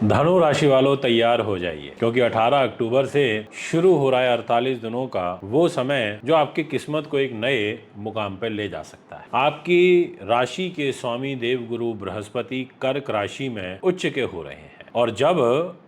धनु राशि वालों तैयार हो जाइए, क्योंकि 18 अक्टूबर से शुरू हो रहा है 48 दिनों का वो समय जो आपकी किस्मत को एक नए मुकाम पर ले जा सकता है। आपकी राशि के स्वामी देवगुरु बृहस्पति कर्क राशि में उच्च के हो रहे हैं, और जब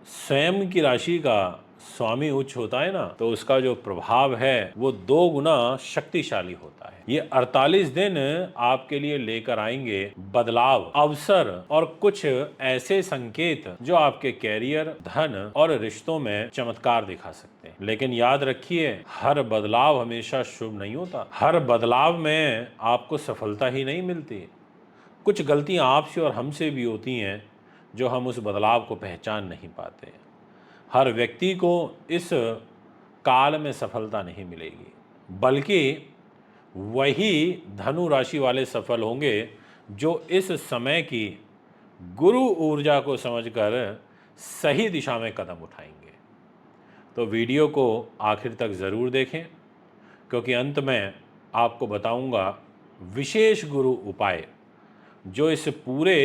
स्वयं की राशि का स्वामी उच्च होता है ना, तो उसका जो प्रभाव है वो 2 गुना शक्तिशाली होता है। ये 48 दिन आपके लिए लेकर आएंगे बदलाव, अवसर और कुछ ऐसे संकेत जो आपके कैरियर, धन और रिश्तों में चमत्कार दिखा सकते हैं। लेकिन याद रखिए, हर बदलाव हमेशा शुभ नहीं होता। हर बदलाव में आपको सफलता ही नहीं मिलती। कुछ गलतियां आपसे और हमसे भी होती हैं जो हम उस बदलाव को पहचान नहीं पाते। हर व्यक्ति को इस काल में सफलता नहीं मिलेगी, बल्कि वही धनु राशि वाले सफल होंगे जो इस समय की गुरु ऊर्जा को समझकर सही दिशा में कदम उठाएंगे। तो वीडियो को आखिर तक ज़रूर देखें, क्योंकि अंत में आपको बताऊंगा विशेष गुरु उपाय जो इस पूरे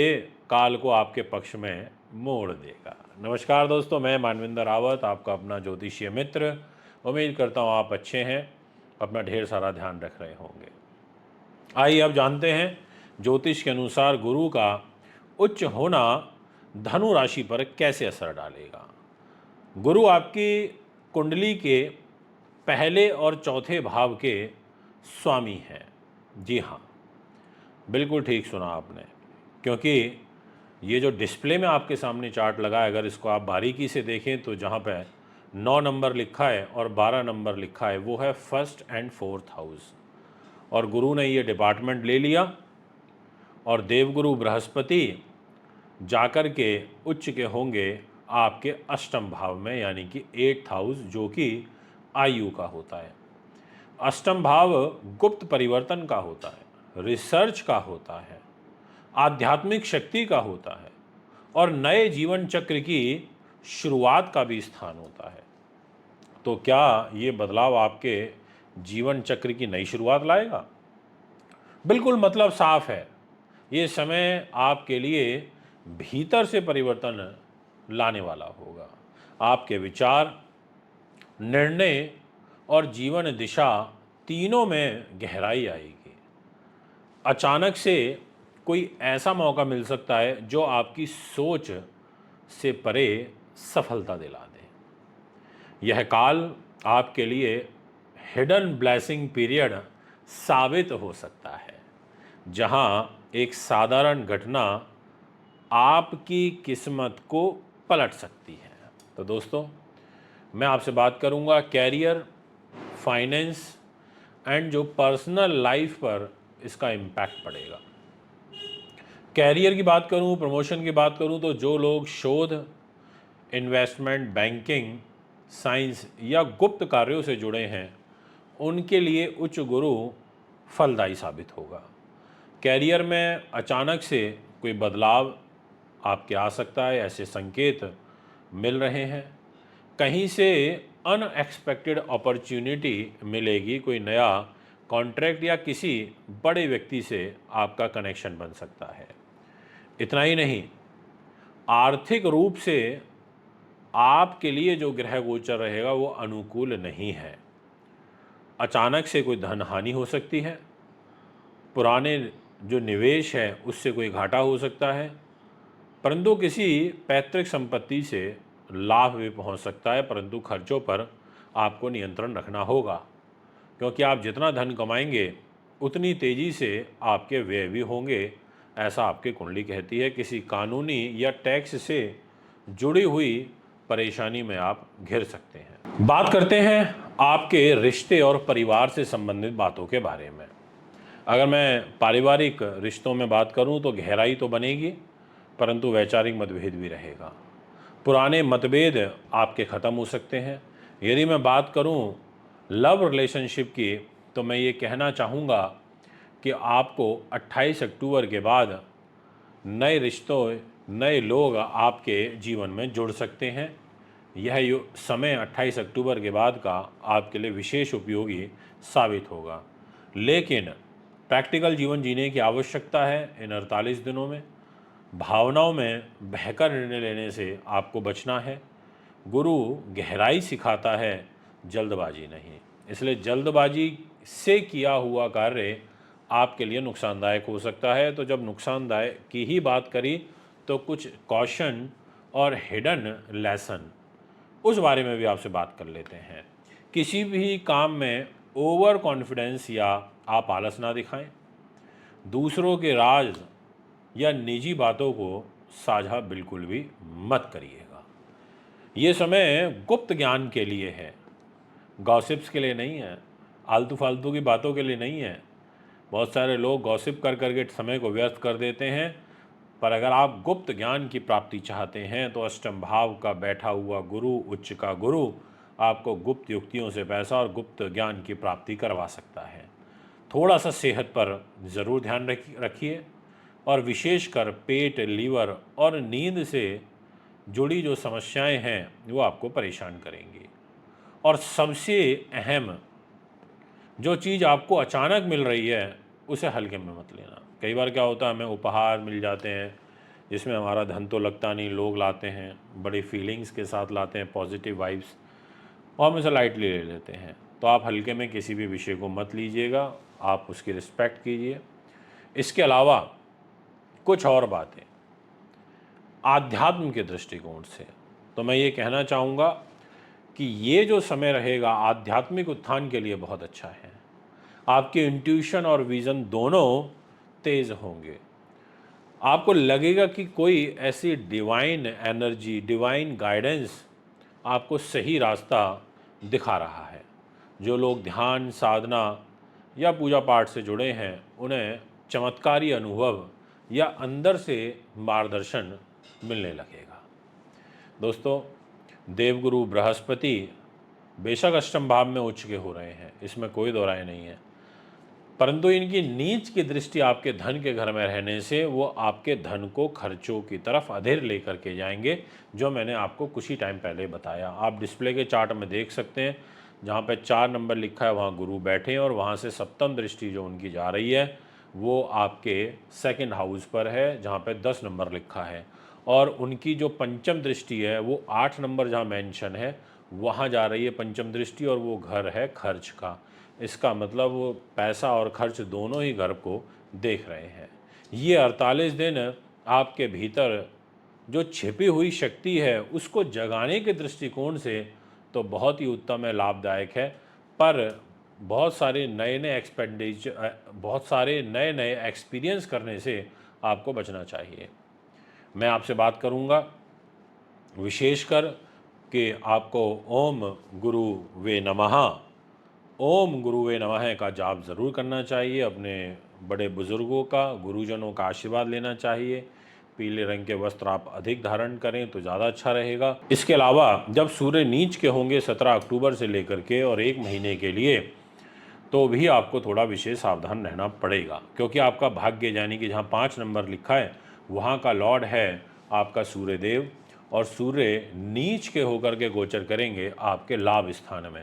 काल को आपके पक्ष में मोड़ देगा। नमस्कार दोस्तों, मैं मानविंदर रावत, आपका अपना ज्योतिषीय मित्र। उम्मीद करता हूँ आप अच्छे हैं, अपना ढेर सारा ध्यान रख रहे होंगे। आइए अब जानते हैं ज्योतिष के अनुसार गुरु का उच्च होना धनु राशि पर कैसे असर डालेगा। गुरु आपकी कुंडली के पहले और चौथे भाव के स्वामी हैं। जी हाँ, बिल्कुल ठीक सुना आपने, क्योंकि ये जो डिस्प्ले में आपके सामने चार्ट लगा है, अगर इसको आप बारीकी से देखें तो जहाँ पे 9 नंबर लिखा है और 12 नंबर लिखा है वो है फर्स्ट एंड फोर्थ हाउस, और गुरु ने ये डिपार्टमेंट ले लिया और देवगुरु बृहस्पति जाकर के उच्च के होंगे आपके अष्टम भाव में, यानी कि 8th हाउस, जो कि आयु का होता है। अष्टम भाव गुप्त परिवर्तन का होता है, रिसर्च का होता है, आध्यात्मिक शक्ति का होता है और नए जीवन चक्र की शुरुआत का भी स्थान होता है। तो क्या ये बदलाव आपके जीवन चक्र की नई शुरुआत लाएगा? बिल्कुल, मतलब साफ है, ये समय आपके लिए भीतर से परिवर्तन लाने वाला होगा। आपके विचार, निर्णय और जीवन दिशा तीनों में गहराई आएगी। अचानक से कोई ऐसा मौका मिल सकता है जो आपकी सोच से परे सफलता दिला दे। यह काल आपके लिए हिडन ब्लेसिंग पीरियड साबित हो सकता है, जहां एक साधारण घटना आपकी किस्मत को पलट सकती है। तो दोस्तों, मैं आपसे बात करूंगा कैरियर, फाइनेंस एंड जो पर्सनल लाइफ पर इसका इम्पैक्ट पड़ेगा। कैरियर की बात करूं, प्रमोशन की बात करूं, तो जो लोग शोध, इन्वेस्टमेंट, बैंकिंग, साइंस या गुप्त कार्यों से जुड़े हैं, उनके लिए उच्च गुरु फलदायी साबित होगा। कैरियर में अचानक से कोई बदलाव आपके आ सकता है, ऐसे संकेत मिल रहे हैं। कहीं से अनएक्सपेक्टेड अपॉर्चुनिटी मिलेगी, कोई नया कॉन्ट्रैक्ट या किसी बड़े व्यक्ति से आपका कनेक्शन बन सकता है। इतना ही नहीं, आर्थिक रूप से आपके लिए जो ग्रह गोचर रहेगा वो अनुकूल नहीं है। अचानक से कोई धन हानि हो सकती है, पुराने जो निवेश है उससे कोई घाटा हो सकता है, परंतु किसी पैतृक संपत्ति से लाभ भी पहुंच सकता है। परंतु खर्चों पर आपको नियंत्रण रखना होगा, क्योंकि आप जितना धन कमाएंगे उतनी तेज़ी से आपके व्यय भी होंगे, ऐसा आपकी कुंडली कहती है। किसी कानूनी या टैक्स से जुड़ी हुई परेशानी में आप घिर सकते हैं। बात करते हैं आपके रिश्ते और परिवार से संबंधित बातों के बारे में। अगर मैं पारिवारिक रिश्तों में बात करूं तो गहराई तो बनेगी, परंतु वैचारिक मतभेद भी रहेगा। पुराने मतभेद आपके ख़त्म हो सकते हैं। यदि मैं बात करूं लव रिलेशनशिप की, तो मैं ये कहना चाहूँगा कि आपको 28 अक्टूबर के बाद नए रिश्तों, नए लोग आपके जीवन में जुड़ सकते हैं। यह समय 28 अक्टूबर के बाद का आपके लिए विशेष उपयोगी साबित होगा। लेकिन प्रैक्टिकल जीवन जीने की आवश्यकता है इन 48 दिनों में। भावनाओं में बहकर निर्णय लेने से आपको बचना है। गुरु गहराई सिखाता है, जल्दबाजी नहीं। इसलिए जल्दबाजी से किया हुआ कार्य आपके लिए नुकसानदायक हो सकता है। तो जब नुकसानदायक की ही बात करी तो कुछ कॉशन और हिडन लेसन उस बारे में भी आपसे बात कर लेते हैं। किसी भी काम में ओवर कॉन्फिडेंस या आप आलस ना दिखाएं। दूसरों के राज या निजी बातों को साझा बिल्कुल भी मत करिएगा। ये समय गुप्त ज्ञान के लिए है, गॉसिप्स के लिए नहीं है, आलतू फालतू की बातों के लिए नहीं है। बहुत सारे लोग गॉसिप कर करके समय को व्यर्थ कर देते हैं। पर अगर आप गुप्त ज्ञान की प्राप्ति चाहते हैं तो अष्टम भाव का बैठा हुआ गुरु, उच्च का गुरु आपको गुप्त युक्तियों से पैसा और गुप्त ज्ञान की प्राप्ति करवा सकता है। थोड़ा सा सेहत पर ज़रूर ध्यान रखिए और विशेषकर पेट, लीवर और नींद से जुड़ी जो समस्याएं हैं वो आपको परेशान करेंगी। और सबसे अहम जो चीज़ आपको अचानक मिल रही है उसे हल्के में मत लेना। कई बार क्या होता है, हमें उपहार मिल जाते हैं जिसमें हमारा धन तो लगता नहीं, लोग लाते हैं, बड़ी फीलिंग्स के साथ लाते हैं, पॉजिटिव वाइब्स, और हम उसे लाइटली ले लेते हैं। तो आप हल्के में किसी भी विषय को मत लीजिएगा, आप उसकी रिस्पेक्ट कीजिए। इसके अलावा कुछ और बातें आध्यात्म के दृष्टिकोण से तो मैं ये कहना चाहूँगा कि ये जो समय रहेगा आध्यात्मिक उत्थान के लिए बहुत अच्छा है। आपके इंट्यूशन और विज़न दोनों तेज होंगे। आपको लगेगा कि कोई ऐसी डिवाइन एनर्जी, डिवाइन गाइडेंस आपको सही रास्ता दिखा रहा है। जो लोग ध्यान, साधना या पूजा पाठ से जुड़े हैं उन्हें चमत्कारी अनुभव या अंदर से मार्गदर्शन मिलने लगेगा। दोस्तों, देवगुरु बृहस्पति बेशक अष्टम भाव में उच्च के हो रहे हैं, इसमें कोई दो राय नहीं है, परंतु इनकी नीच की दृष्टि आपके धन के घर में रहने से वो आपके धन को खर्चों की तरफ अधेर लेकर के जाएंगे, जो मैंने आपको कुछ ही टाइम पहले बताया। आप डिस्प्ले के चार्ट में देख सकते हैं, जहाँ पे 4 नंबर लिखा है वहाँ गुरु बैठे हैं और वहाँ से सप्तम दृष्टि जो उनकी जा रही है वो आपके सेकंड हाउस पर है जहाँ पे 10 नंबर लिखा है, और उनकी जो पंचम दृष्टि है वो 8 नंबर जहाँ मेंशन है वहाँ जा रही है पंचम दृष्टि, और वो घर है खर्च का। इसका मतलब वो पैसा और खर्च दोनों ही घर को देख रहे हैं। ये 48 दिन आपके भीतर जो छिपी हुई शक्ति है उसको जगाने के दृष्टिकोण से तो बहुत ही उत्तम है, लाभदायक है। पर बहुत सारे नए नए एक्सपीरियंस करने से आपको बचना चाहिए। मैं आपसे बात करूंगा विशेषकर कि आपको ओम गुरु वे नमः, ओम गुरुवे नमः का जाप ज़रूर करना चाहिए। अपने बड़े बुज़ुर्गों का, गुरुजनों का आशीर्वाद लेना चाहिए। पीले रंग के वस्त्र आप अधिक धारण करें तो ज़्यादा अच्छा रहेगा। इसके अलावा जब सूर्य नीच के होंगे 17 अक्टूबर से लेकर के और 1 महीने के लिए, तो भी आपको थोड़ा विशेष सावधान रहना पड़ेगा, क्योंकि आपका भाग्य यानी कि जहाँ 5 नंबर लिखा है वहाँ का लॉर्ड है आपका सूर्य देव, और सूर्य नीच के होकर के गोचर करेंगे आपके लाभ स्थान में।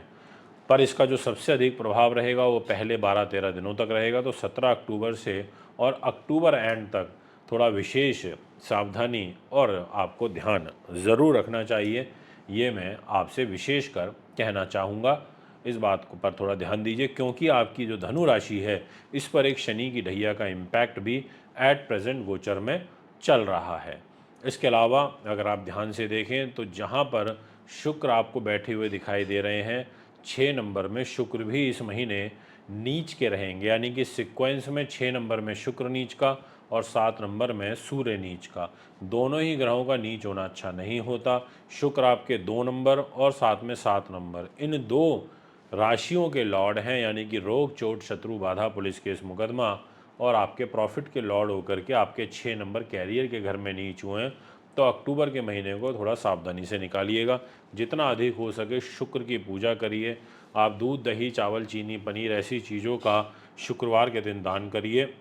पर इसका जो सबसे अधिक प्रभाव रहेगा वो पहले 12-13 दिनों तक रहेगा। तो 17 अक्टूबर से और अक्टूबर एंड तक थोड़ा विशेष सावधानी और आपको ध्यान ज़रूर रखना चाहिए। ये मैं आपसे विशेषकर कहना चाहूँगा। इस बात को पर थोड़ा ध्यान दीजिए, क्योंकि आपकी जो धनु राशि है इस पर एक शनि की ढैया का इम्पैक्ट भी एट प्रेजेंट गोचर में चल रहा है। इसके अलावा अगर आप ध्यान से देखें तो जहाँ पर शुक्र आपको बैठे हुए दिखाई दे रहे हैं, 6 नंबर में शुक्र भी इस महीने नीच के रहेंगे, यानी कि सीक्वेंस में 6 नंबर में शुक्र नीच का और 7 नंबर में सूर्य नीच का। दोनों ही ग्रहों का नीच होना अच्छा नहीं होता। शुक्र आपके 2 नंबर और साथ में 7 नंबर, इन दो राशियों के लॉर्ड हैं, यानी कि रोग, चोट, शत्रु, बाधा, पुलिस केस, मुकदमा और आपके प्रॉफिट के लॉर्ड होकर के आपके 6 नंबर कैरियर के घर में नीच हुए हैं। तो अक्टूबर के महीने को थोड़ा सावधानी से निकालिएगा। जितना अधिक हो सके शुक्र की पूजा करिए। आप दूध, दही, चावल, चीनी, पनीर ऐसी चीज़ों का शुक्रवार के दिन दान करिए।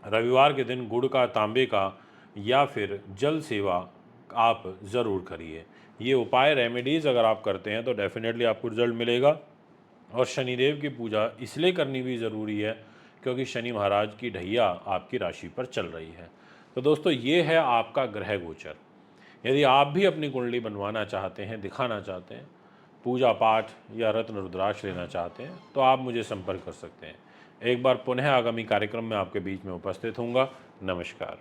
रविवार के दिन गुड़ का, तांबे का या फिर जल सेवा आप ज़रूर करिए। ये उपाय, रेमेडीज़ अगर आप करते हैं तो डेफिनेटली आपको रिजल्ट मिलेगा। और शनिदेव की पूजा इसलिए करनी भी ज़रूरी है क्योंकि शनि महाराज की ढैया आपकी राशि पर चल रही है। तो दोस्तों ये है आपका ग्रह गोचर। यदि आप भी अपनी कुंडली बनवाना चाहते हैं, दिखाना चाहते हैं, पूजा पाठ या रत्न रुद्राक्ष लेना चाहते हैं, तो आप मुझे संपर्क कर सकते हैं। एक बार पुनः आगामी कार्यक्रम में आपके बीच में उपस्थित होऊंगा। नमस्कार।